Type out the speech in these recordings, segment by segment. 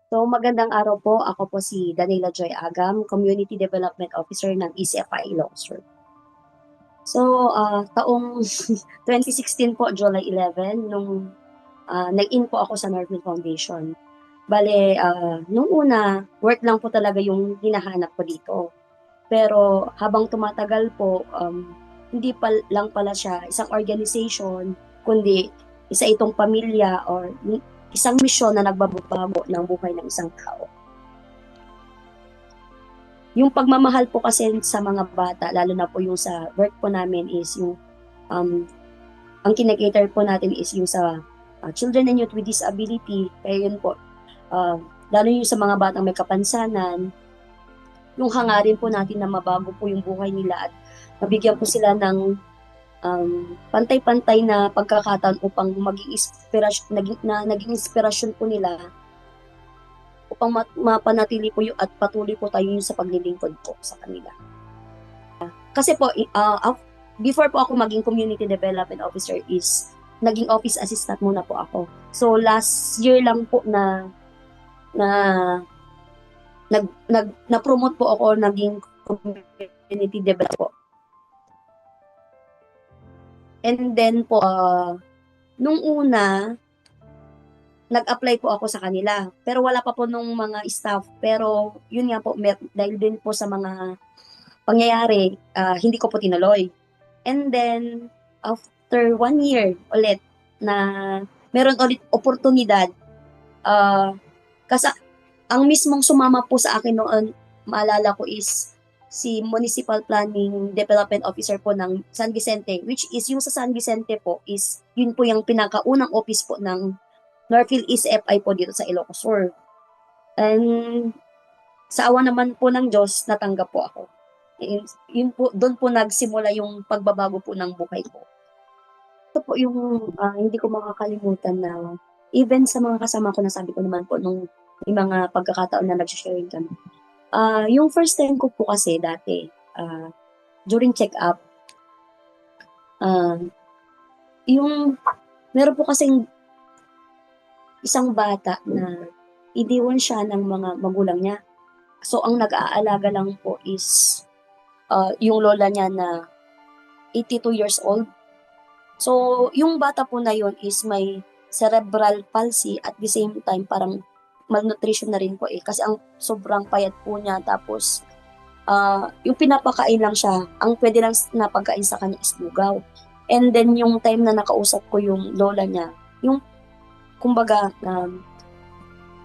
So, magandang araw po. Ako po si Danila Joy Agam, Community Development Officer ng ECFI Ilocos. So, taong 2016 po, July 11, nung nag-in po ako sa Northfield Foundation. Bale, nung una, work lang po talaga yung hinahanap ko dito. Pero habang tumatagal po, hindi pa lang pala siya isang organization, kundi isa itong pamilya or isang misyon na nagbabago ng buhay ng isang tao. Yung pagmamahal po kasi sa mga bata, lalo na po yung sa work po namin is yung um, ang kinakater po natin is yung sa children and youth with disability. Kaya yun po, uh, lalo yung sa mga batang may kapansanan, yung hangarin po natin na mabago po yung buhay nila at mabigyan po sila ng pantay-pantay na pagkakataon upang maging inspirasyon, naging inspirasyon po nila upang mapanatili po yung at patuloy po tayo yung sa paglilingkod po sa kanila. Kasi po, before po ako maging community development officer is naging office assistant muna po ako. So last year lang po na na-promote po ako naging community development po. And then po, nung una, nag-apply po ako sa kanila. Pero wala pa po nung mga staff. Pero yun nga po, dahil din po sa mga pangyayari, hindi ko po tinuloy. And then, after 1 year ulit, na meron ulit oportunidad, kasi ang mismong sumama po sa akin noon, maalala ko is si Municipal Planning Development Officer po ng San Vicente, which is yung sa San Vicente po is yun po yung pinakaunang office po ng Northfield ECFI po dito sa Ilocos Sur. And sa awa naman po ng Diyos, natanggap po ako. Yun po, doon po nagsimula yung pagbabago po ng buhay ko. Ito po yung hindi ko makakalimutan na even sa mga kasama ko, nasabi ko naman po nung may mga pagkakataon na nag-sharing kami. Yung first time ko po kasi dati, during check-up, yung meron po kasing isang bata na iniwan siya ng mga magulang niya. So, ang nag-aalaga lang po is yung lola niya na 82 years old. So, yung bata po na yun is may cerebral palsy at the same time parang malnutrition na rin po eh. Kasi ang sobrang payat po niya. Tapos, yung pinapakain lang siya, ang pwede lang na pagkain sa kanya is lugaw. And then, yung time na nakausap ko yung lola niya, yung, kumbaga,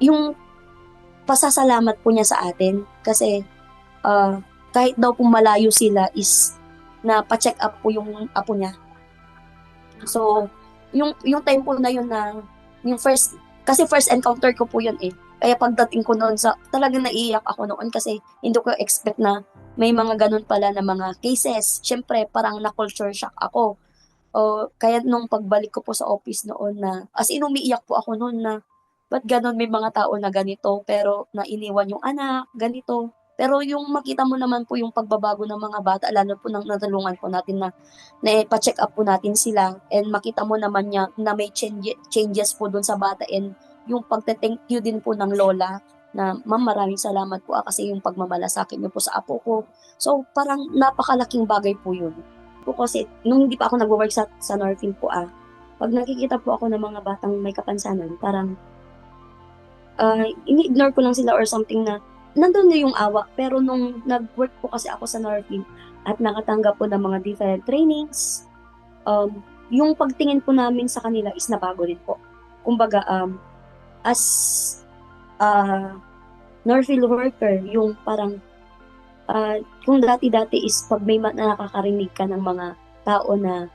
yung pasasalamat po niya sa atin. Kasi, kahit daw po malayo sila is na pa-check up po yung apo niya. So, yung time po na yun na, yung kasi first encounter ko po yun eh. Kaya pagdating ko noon talagang naiiyak ako noon kasi hindi ko expect na may mga ganun pala na mga cases. Siyempre, parang na-culture shock ako. Kaya nung pagbalik ko po sa office noon na, as in umiiyak po ako noon na, ba't ganun may mga tao na ganito, pero na iniwan yung anak, ganito. Pero yung makita mo naman po yung pagbabago ng mga bata, lalo po nang natulungan po natin na pa-check up po natin sila and makita mo naman niya na may changes po dun sa bata and yung pagte-thank you din po ng lola na ma'am maraming salamat po kasi yung pagmamalasakit niyo po sa apo ko. So parang napakalaking bagay po yun. Po kasi nung hindi pa ako nagwo-work sa Northfield po pag nakikita po ako ng mga batang may kapansanan, parang ini-ignore ko lang sila or something na nandun na yung awa. Pero nung nag-work po kasi ako sa Northfield at nakatanggap po ng mga different trainings, yung pagtingin po namin sa kanila is nabago rin po. Kumbaga, as Northfield worker, yung parang, kung dati-dati is pag may nakakarinig ka ng mga tao na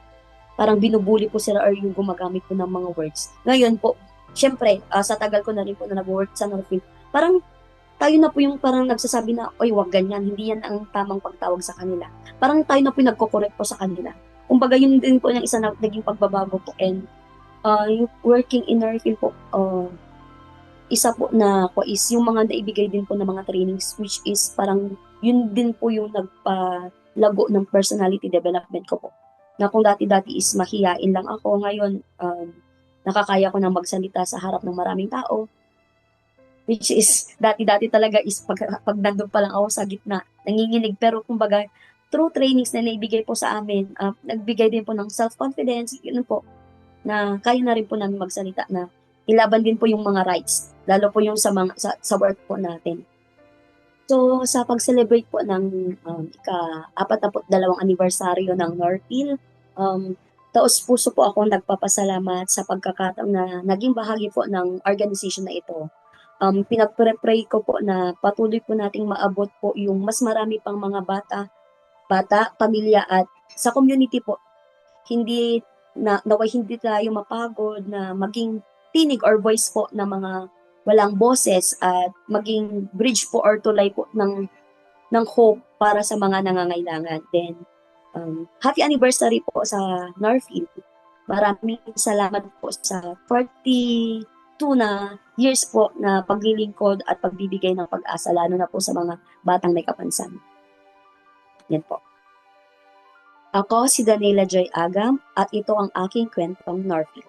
parang binubuli po sila or yung gumagamit po ng mga words. Ngayon po, syempre, sa tagal ko na rin po na nag-work sa Northfield, parang tayo na po yung parang nagsasabi na, oy, wag ganyan, hindi yan ang tamang pagtawag sa kanila. Parang tayo na po yung nagko-correct po sa kanila. Kumbaga, yun din po yung isa na naging pagbabago po. And yung working in Northfield po, isa po na ko is yung mga naibigay din po ng mga trainings, which is parang yun din po yung nagpalago ng personality development ko po. Na kung dati-dati is mahiyain lang ako, ngayon nakakaya ko nang magsalita sa harap ng maraming tao. which is dati-dati talaga is pag nandun pa lang ako sa gitna, nanginginig. Pero kumbaga, through trainings na naibigay po sa amin, nagbigay din po ng self-confidence, yun po, na kaya na rin po namin magsalita na ilaban din po yung mga rights, lalo po yung sa work po natin. So, sa pag-celebrate po ng ika-42 anibersaryo ng Northfield, taos puso po akong nagpapasalamat sa pagkakataon na naging bahagi po ng organization na ito. Pinagpre-pray ko po na patuloy po nating maabot po yung mas marami pang mga bata, pamilya at sa community po. Hindi naway hindi tayo mapagod na maging tinig or voice po ng mga walang boses at maging bridge po or tulay po ng hope para sa mga nangangailangan. Then, happy anniversary po sa Northfield. Maraming salamat po sa 42 na years po na paglilingkod at pagbibigay ng pag-asa, lalo na po sa mga batang may kapansanan. Yan po. Ako si Daniela Joy Agam at ito ang aking kwentong Northfield.